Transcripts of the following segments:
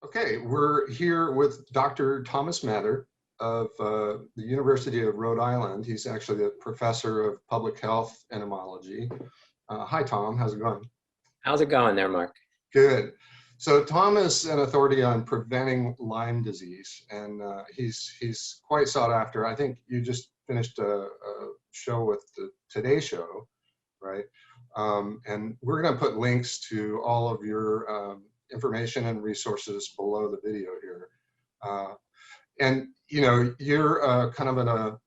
Okay, we're here with Dr. Thomas Mather of the University of Rhode Island. He's actually a professor of public health entomology. Hi, Tom. How's it going? How's it going there, Mark? Good. So Tom is an authority on preventing Lyme disease, and he's quite sought after. I think you just finished a show with the Today Show, right? And we're going to put links to all of your information and resources below the video here. And you know, you're kind of an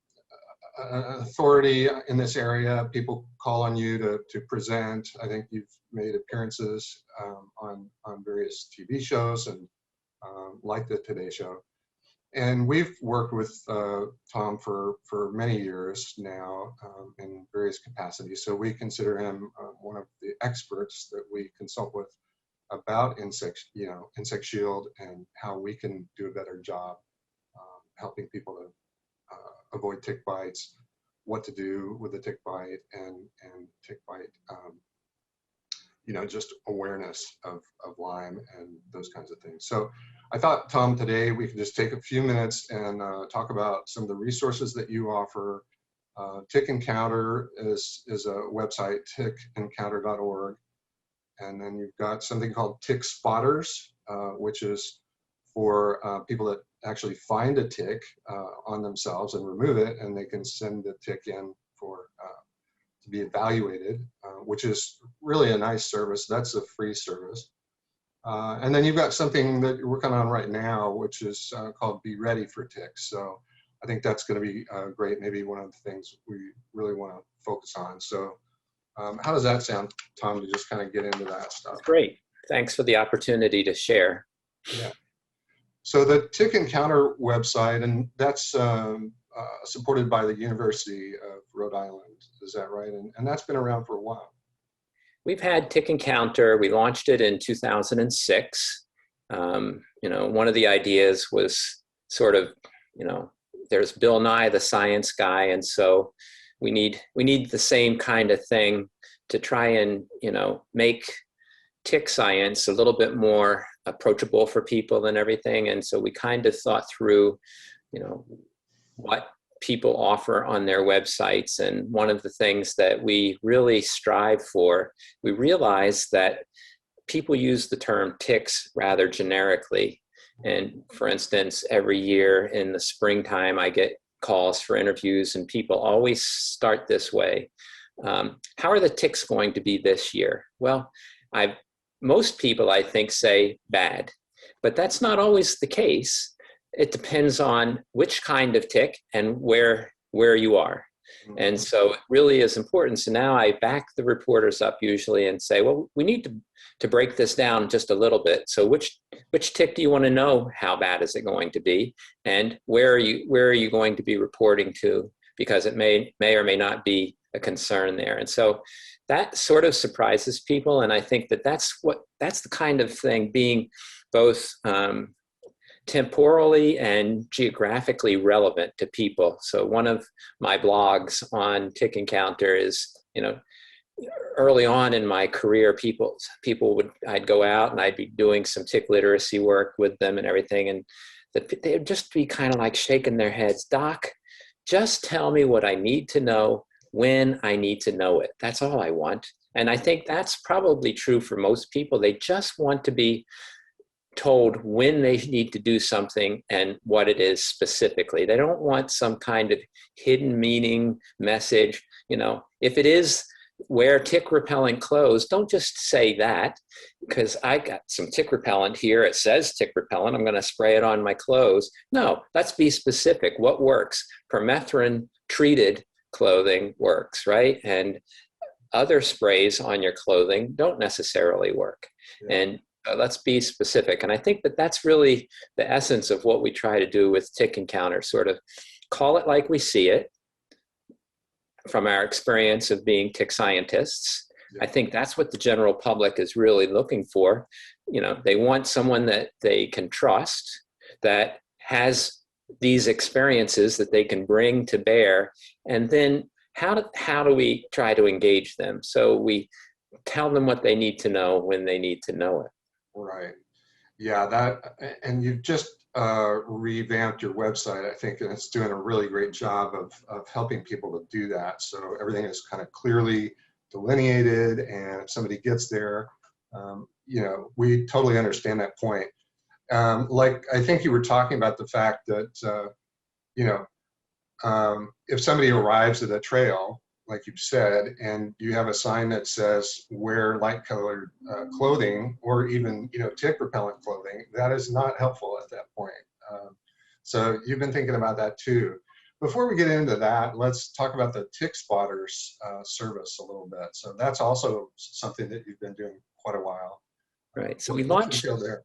authority in this area. People call on you to present. I think you've made appearances on various TV shows and like the Today Show. And we've worked with Tom for many years now in various capacities. So we consider him one of the experts that we consult with about insect shield and how we can do a better job helping people to avoid tick bites, what to do with a tick bite, and tick bite, just awareness of Lyme and those kinds of things. So I thought, Tom, today we could just take a few minutes and talk about some of the resources that you offer. TickEncounter is a website, TickEncounter.org. And then you've got something called Tick Spotters, which is for people that actually find a tick on themselves and remove it, and they can send the tick in for to be evaluated, which is really a nice service. That's a free service. And then you've got something that you're working on right now, which is called Be Ready for Ticks. So I think that's going to be great. Maybe one of the things we really want to focus on. So how does that sound, Tom, to just kind of get into that stuff? Great. Thanks for the opportunity to share. Yeah. So the TickEncounter website, and that's supported by the University of Rhode Island. Is that right? And that's been around for a while. We've had TickEncounter. We launched it in 2006. One of the ideas was sort of, there's Bill Nye, the science guy, and so we need the same kind of thing to try and make tick science a little bit more approachable for people and everything. And so we kind of thought through what people offer on their websites. And one of the things that we really strive for, we realize that people use the term ticks rather generically. And for instance, every year in the springtime, I get calls for interviews, and people always start this way. How are the ticks going to be this year? Well, most people, I think, say bad, but that's not always the case. It depends on which kind of tick and where you are. And so it really is important. So now I back the reporters up usually and say, well, we need to break this down just a little bit. So which tick do you want to know? How bad is it going to be? And where are you going to be reporting to? Because it may or may not be a concern there. And so that sort of surprises people. And I think that's the kind of thing, being both temporally and geographically relevant to people. So one of my blogs on TickEncounter is, early on in my career, I'd go out and I'd be doing some tick literacy work with them and everything. And they'd just be kind of like shaking their heads. Doc, just tell me what I need to know when I need to know it. That's all I want. And I think that's probably true for most people. They just want to be told when they need to do something and what it is specifically. They don't want some kind of hidden meaning message. If it is wear tick repellent clothes, don't just say that, because I got some tick repellent here. It says tick repellent. I'm going to spray it on my clothes. No, let's be specific. What works? Permethrin treated clothing works, right? And other sprays on your clothing don't necessarily work. Yeah. And let's be specific. And I think that's really the essence of what we try to do with TickEncounter, sort of call it like we see it from our experience of being tick scientists. Yeah. I think that's what the general public is really looking for. They want someone that they can trust, that has these experiences that they can bring to bear. And then how do we try to engage them? So we tell them what they need to know when they need to know it. Right. Yeah, and you've just revamped your website, I think, and it's doing a really great job of helping people to do that. So everything is kind of clearly delineated, and if somebody gets there, we totally understand that point. Like, I think you were talking about the fact that, you know, if somebody arrives at a trail, like you've said, and you have a sign that says wear light colored clothing, or even, tick repellent clothing, that is not helpful at that point. So you've been thinking about that too. Before we get into that, let's talk about the Tick Spotters service a little bit. So that's also something that you've been doing quite a while. Right. So What's entailed there?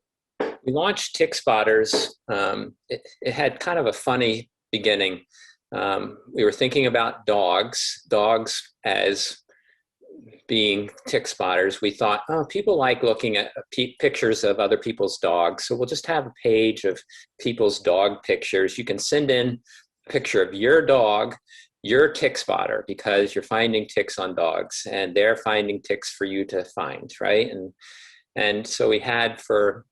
we launched Tick Spotters. It had kind of a funny beginning. We were thinking about dogs as being tick spotters. We thought, oh, people like looking at pictures of other people's dogs. So we'll just have a page of people's dog pictures. You can send in a picture of your dog, your tick spotter, because you're finding ticks on dogs and they're finding ticks for you to find, right? And so we had, for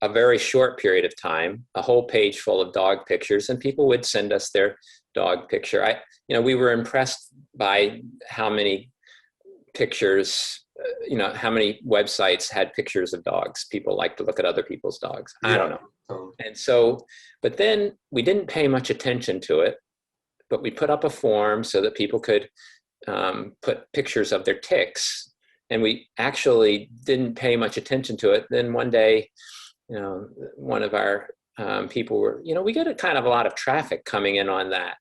a very short period of time, a whole page full of dog pictures, and people would send us their dog picture. We were impressed by how many pictures, how many websites had pictures of dogs. People like to look at other people's dogs. I don't know. And so, but then we didn't pay much attention to it, but we put up a form so that people could put pictures of their ticks. And we actually didn't pay much attention to it. Then one day, one of our people were, we get a kind of a lot of traffic coming in on that.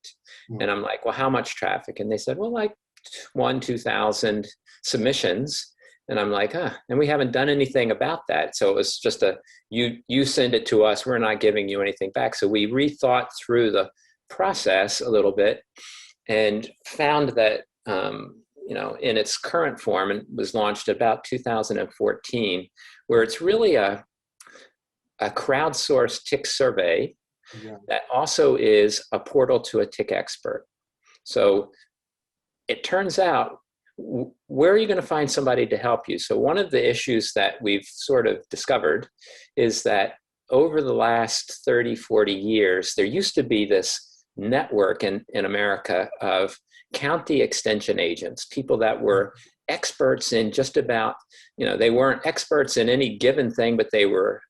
And I'm like, well, how much traffic? And they said, well, like 2,000 submissions. And I'm like, and we haven't done anything about that. So it was just you send it to us, we're not giving you anything back. So we rethought through the process a little bit and found that, in its current form, and was launched about 2014, where it's really a crowdsourced tick survey that also is a portal to a tick expert. So it turns out, where are you going to find somebody to help you? So one of the issues that we've sort of discovered is that over the last 30, 40 years, there used to be this network in America of county extension agents, people that were experts in just about, they weren't experts in any given thing, but they were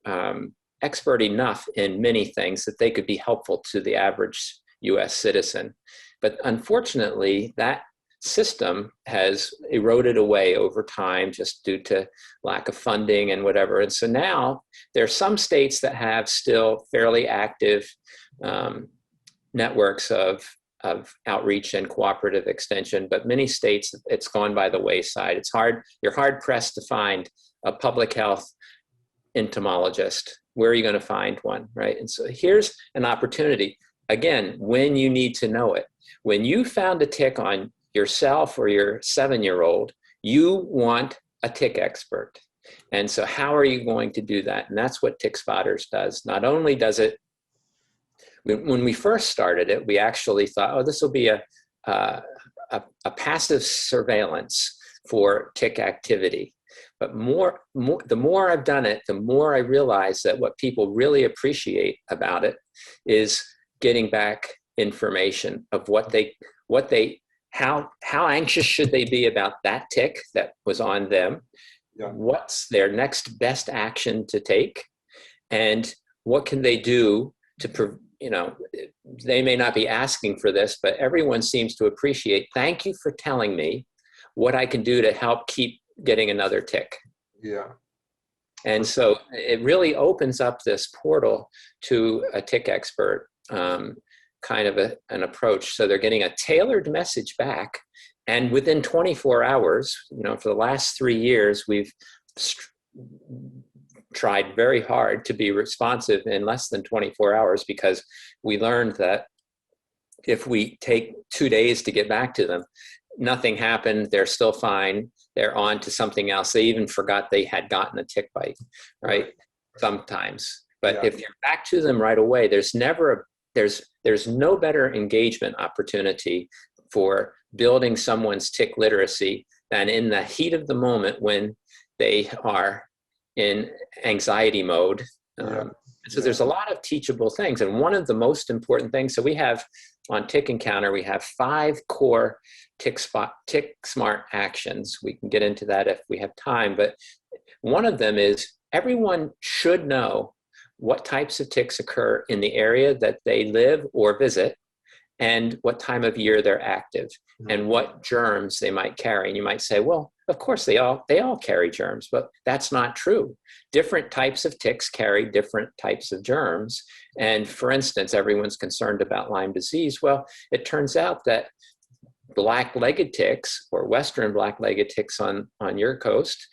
expert enough in many things that they could be helpful to the average US citizen. But unfortunately, that system has eroded away over time just due to lack of funding and whatever. And so now there are some states that have still fairly active networks of outreach and cooperative extension, but many states, it's gone by the wayside. You're hard pressed to find a public health entomologist. Where are you going to find one, right? And so here's an opportunity, again, when you need to know it. When you found a tick on yourself or your 7-year-old, you want a tick expert. And so how are you going to do that? And that's what Tick Spotters does. Not only does it, when we first started it, we actually thought, oh, this will be a passive surveillance for tick activity. But the more I've done it, the more I realize that what people really appreciate about it is getting back information of how anxious should they be about that tick that was on them, what's their next best action to take, and what can they do to, they may not be asking for this, but everyone seems to appreciate, thank you for telling me what I can do to help keep getting another tick. Yeah. And so it really opens up this portal to a tick expert kind of an approach. So they're getting a tailored message back. And within 24 hours, for the last 3 years, we've tried very hard to be responsive in less than 24 hours, because we learned that if we take 2 days to get back to them, nothing happened, they're still fine, they're on to something else. They even forgot they had gotten a tick bite, right? Sometimes. But if you're back to them right away, there's no better engagement opportunity for building someone's tick literacy than in the heat of the moment when they are in anxiety mode Yeah. So there's a lot of teachable things. And one of the most important things, so we have on TickEncounter, we have 5 core tick smart actions. We can get into that if we have time, but one of them is everyone should know what types of ticks occur in the area that they live or visit, and what time of year they're active, and what germs they might carry. And you might say, well, of course they all carry germs, but that's not true. Different types of ticks carry different types of germs. And for instance, everyone's concerned about Lyme disease. Well, it turns out that black-legged ticks, or Western black-legged ticks on your coast,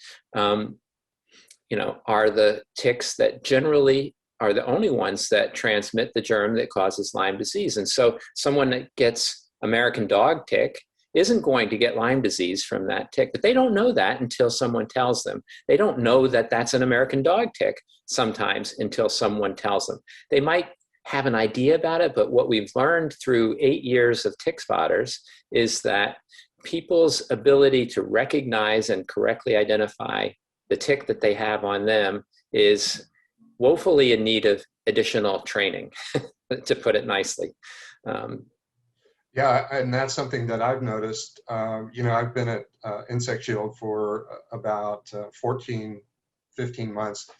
are the ticks that generally are the only ones that transmit the germ that causes Lyme disease. And so someone that gets American dog tick isn't going to get Lyme disease from that tick, but they don't know that until someone tells them. They don't know that that's an American dog tick sometimes until someone tells them. They might have an idea about it, but what we've learned through 8 years of tick spotters is that people's ability to recognize and correctly identify the tick that they have on them is woefully in need of additional training, to put it nicely. Yeah, and that's something that I've noticed. I've been at Insect Shield for about 14, 15 months,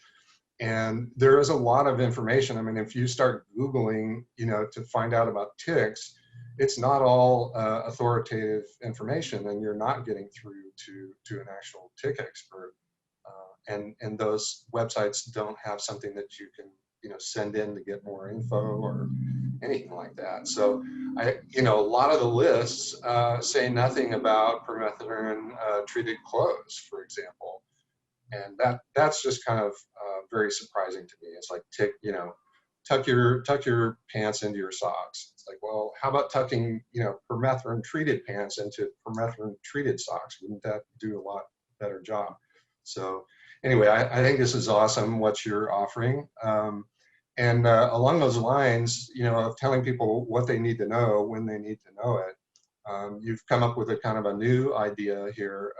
and there is a lot of information. I mean, if you start Googling, to find out about ticks, it's not all authoritative information, and you're not getting through to an actual tick expert. And those websites don't have something that you can, send in to get more info or anything like that. So a lot of the lists say nothing about permethrin treated clothes, for example. And that's just kind of very surprising to me. It's like tuck your pants into your socks. It's like, well, how about tucking, permethrin treated pants into permethrin treated socks? Wouldn't that do a lot better job? So anyway, I think this is awesome what you're offering. And along those lines, of telling people what they need to know when they need to know it, you've come up with a kind of a new idea here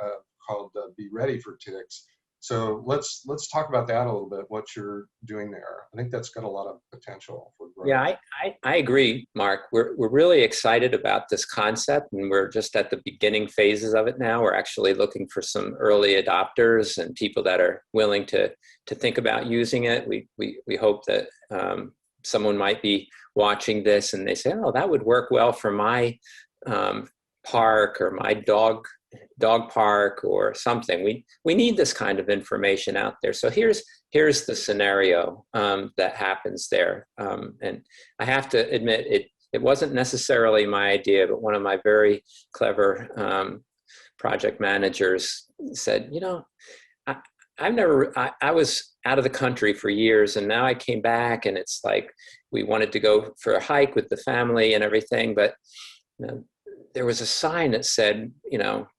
called Be Ready for Ticks. So let's talk about that a little bit, what you're doing there. I think that's got a lot of potential for growth. Yeah, I agree, Mark. We're really excited about this concept, and we're just at the beginning phases of it now. We're actually looking for some early adopters and people that are willing to think about using it. We hope that someone might be watching this and they say, oh, that would work well for my park or my dog park or something. We need this kind of information out there. So here's the scenario that happens there. And I have to admit, it wasn't necessarily my idea, but one of my very clever project managers said, I was out of the country for years, and now I came back, and it's like we wanted to go for a hike with the family and everything, but there was a sign that said,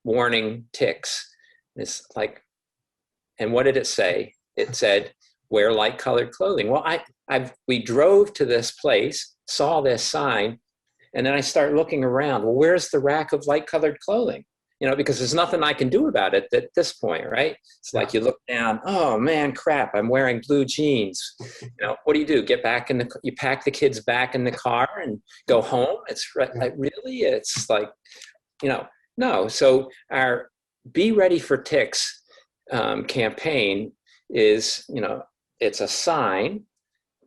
warning ticks. It's like, and what did it say? It said, wear light colored clothing. Well, we drove to this place, saw this sign, and then I start looking around. Well, where's the rack of light colored clothing? Because there's nothing I can do about it at this point, right? It's like you look down, oh man, crap, I'm wearing blue jeans. What do? You pack the kids back in the car and go home? It's like, really? It's like, no. So our Be Ready for Ticks campaign is, it's a sign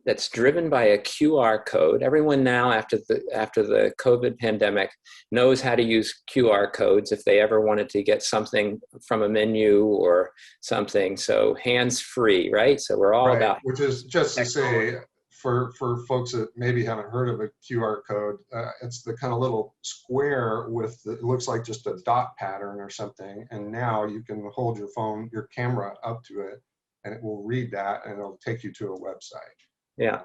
that's driven by a QR code. Everyone now, after the COVID pandemic, knows how to use QR codes if they ever wanted to get something from a menu or something. So hands-free, right? So we're all about. Which is just to say, for folks that maybe haven't heard of a QR code, it's the kind of little square it looks like just a dot pattern or something. And now you can hold your camera up to it, and it will read that, and it'll take you to a website. Yeah.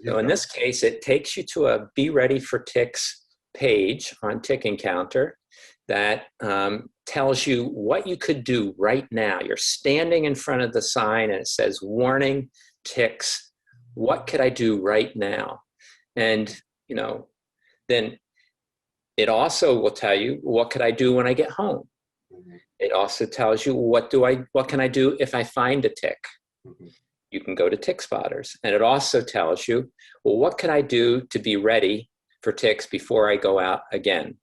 So in this case, it takes you to a Be Ready for Ticks page on TickEncounter that tells you what you could do right now. You're standing in front of the sign and it says, warning, ticks. What could I do right now? And, then it also will tell you, what could I do when I get home? Mm-hmm. It also tells you, what can I do if I find a tick? Mm-hmm. you can go to tick spotters. And it also tells you, well, what can I do to be ready for ticks before I go out again?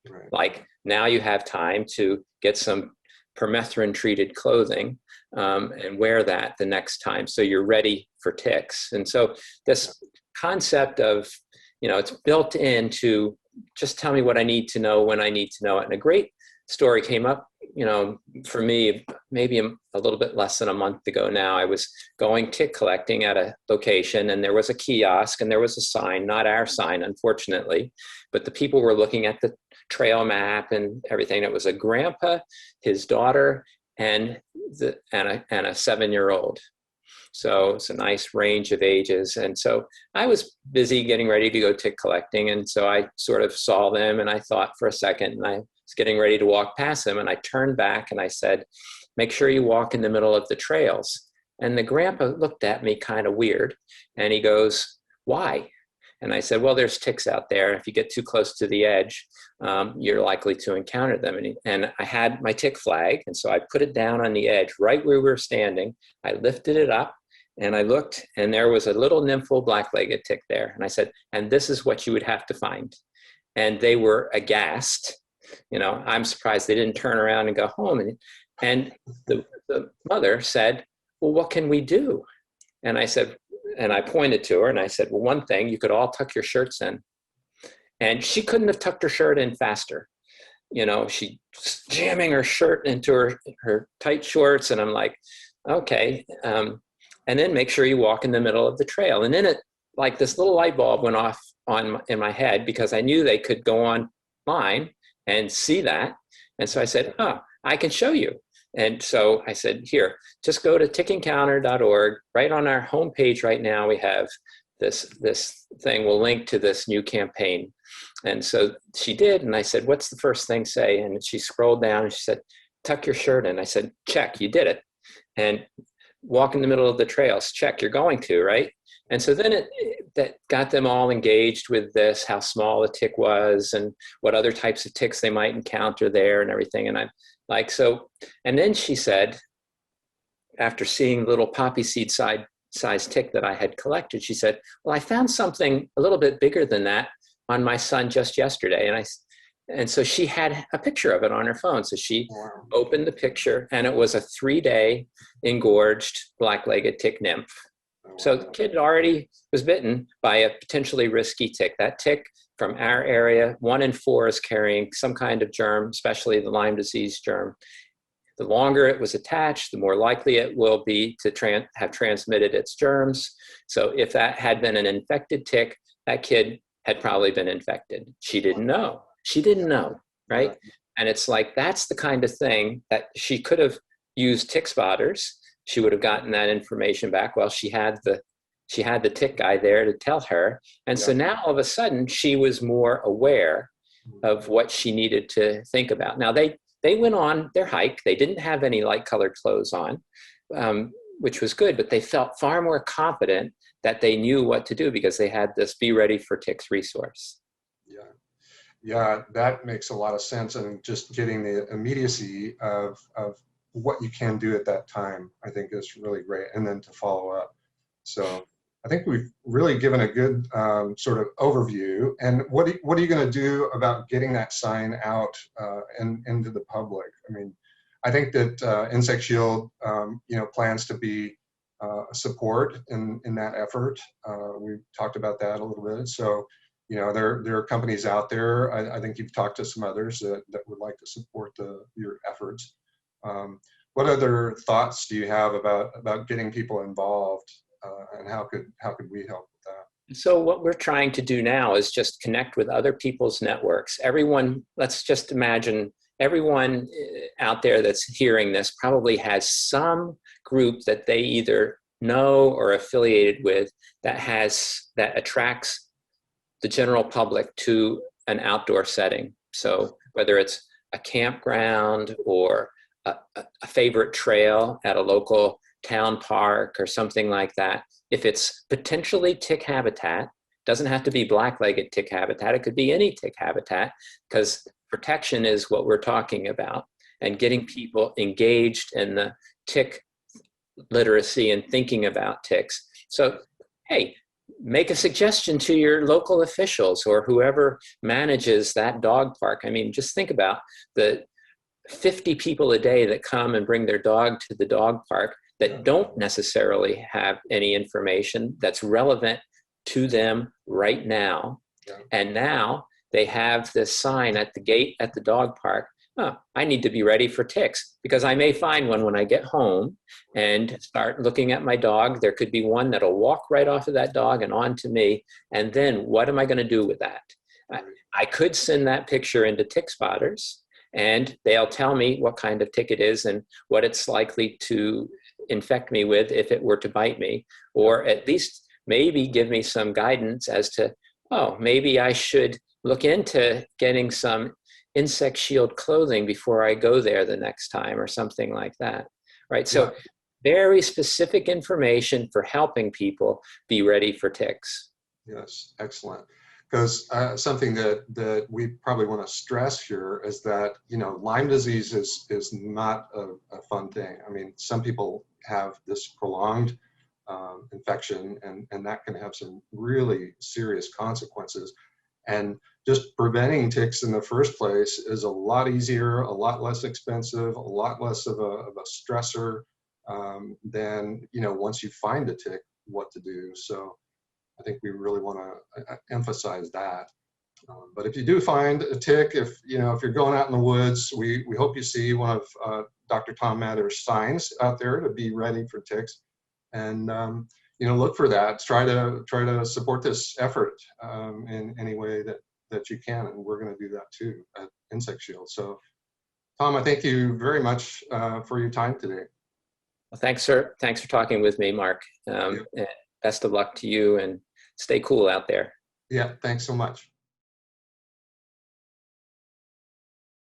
Right. Like now you have time to get some permethrin treated clothing and wear that the next time, so you're ready for ticks. And so this concept of, it's built into just tell me what I need to know when I need to know it. And a great story came up, for me, maybe a little bit less than a month ago now. I was going tick collecting at a location, and there was a kiosk and there was a sign, not our sign, unfortunately, but the people were looking at the trail map and everything. It was a grandpa, his daughter, and a 7-year-old. So it's a nice range of ages. And so I was busy getting ready to go tick collecting. And so I sort of saw them, and I thought for a second, and I was getting ready to walk past them, and I turned back and I said, make sure you walk in the middle of the trails. And the grandpa looked at me kind of weird, and he goes, why? And I said, well, there's ticks out there. If you get too close to the edge, you're likely to encounter them. And I had my tick flag, and so I put it down on the edge right where we were standing. I lifted it up, and I looked, and there was a little nymphal black-legged tick there. And I said, and this is what you would have to find. And they were aghast. I'm surprised they didn't turn around and go home. And the mother said, well, what can we do? And I said, and I pointed to her and I said, well, one thing, you could all tuck your shirts in. And she couldn't have tucked her shirt in faster. She jamming her shirt into her tight shorts. And I'm like, okay. And then make sure you walk in the middle of the trail. And then it, like this little light bulb went off in my head, because I knew they could go online and see that. And so I said, I can show you. And so I said, here, just go to TickEncounter.org. Right on our homepage right now, we have this thing. We'll link to this new campaign. And so she did. And I said, what's the first thing say? And she scrolled down and she said, tuck your shirt in. I said, check, you did it. And walk in the middle of the trails, check, you're going to, right? And so then that got them all engaged with this, how small the tick was and what other types of ticks they might encounter there and everything. And I'm like, so, and then she said, after seeing the little poppy seed size tick that I had collected, she said, well, I found something a little bit bigger than that on my son just yesterday. And so she had a picture of it on her phone. So she opened the picture, and it was a 3-day engorged black-legged tick nymph. So the kid already was bitten by a potentially risky tick. That tick from our area, 1 in 4 is carrying some kind of germ, especially the Lyme disease germ. The longer it was attached, the more likely it will be to have transmitted its germs. So if that had been an infected tick, that kid had probably been infected. She didn't know. She didn't know, right? And it's like, that's the kind of thing that she could have used tick spotters. She would have gotten that information back. Well, she had the tick guy there to tell her. And so now all of a sudden she was more aware of what she needed to think about. Now they went on their hike. They didn't have any light colored clothes on, which was good, but they felt far more confident that they knew what to do because they had this Be Ready for Ticks resource. Yeah, that makes a lot of sense. And just getting the immediacy of what you can do at that time, I think is really great. And then to follow up. So I think we've really given a good sort of overview. And what are you going to do about getting that sign out and into the public? I mean, I think that Insect Shield, plans to be a support in that effort. We talked about that a little bit. So, there are companies out there. I think you've talked to some others that would like to support your efforts. What other thoughts do you have about getting people involved, and how could we help with that? So what we're trying to do now is just connect with other people's networks. Everyone, let's just imagine everyone out there that's hearing this probably has some group that they either know or affiliated with that attracts the general public to an outdoor setting. So whether it's a campground or a favorite trail at a local town park or something like that, if it's potentially tick habitat, doesn't have to be black-legged tick habitat, it could be any tick habitat, because protection is what we're talking about, and getting people engaged in the tick literacy and thinking about ticks. So, hey, make a suggestion to your local officials or whoever manages that dog park. I mean, just think about the 50 people a day that come and bring their dog to the dog park that don't necessarily have any information that's relevant to them right now. Yeah. And now they have this sign at the gate at the dog park. Oh, I need to be ready for ticks because I may find one when I get home and start looking at my dog. There could be one that'll walk right off of that dog and onto me. And then what am I going to do with that? I could send that picture into tick spotters and they'll tell me what kind of tick it is and what it's likely to infect me with if it were to bite me, or at least maybe give me some guidance as to, oh, maybe I should look into getting some insect shield clothing before I go there the next time or something like that, right? So very specific information for helping people be ready for ticks. Yes, excellent. Because something that we probably want to stress here is that, you know, Lyme disease is not a fun thing. I mean, some people have this prolonged infection, and that can have some really serious consequences. And just preventing ticks in the first place is a lot easier, a lot less expensive, a lot less of a stressor than, you know, once you find a tick, what to do. So I think we really want to emphasize that. But if you do find a tick, if you're going out in the woods, we hope you see one of Dr. Tom Mather's signs out there to be ready for ticks, and look for that. Try to support this effort in any way that you can, and we're going to do that too at Insect Shield. So, Tom, I thank you very much for your time today. Well, thanks, sir. Thanks for talking with me, Mark. And best of luck to you, and stay cool out there. Yeah, thanks so much.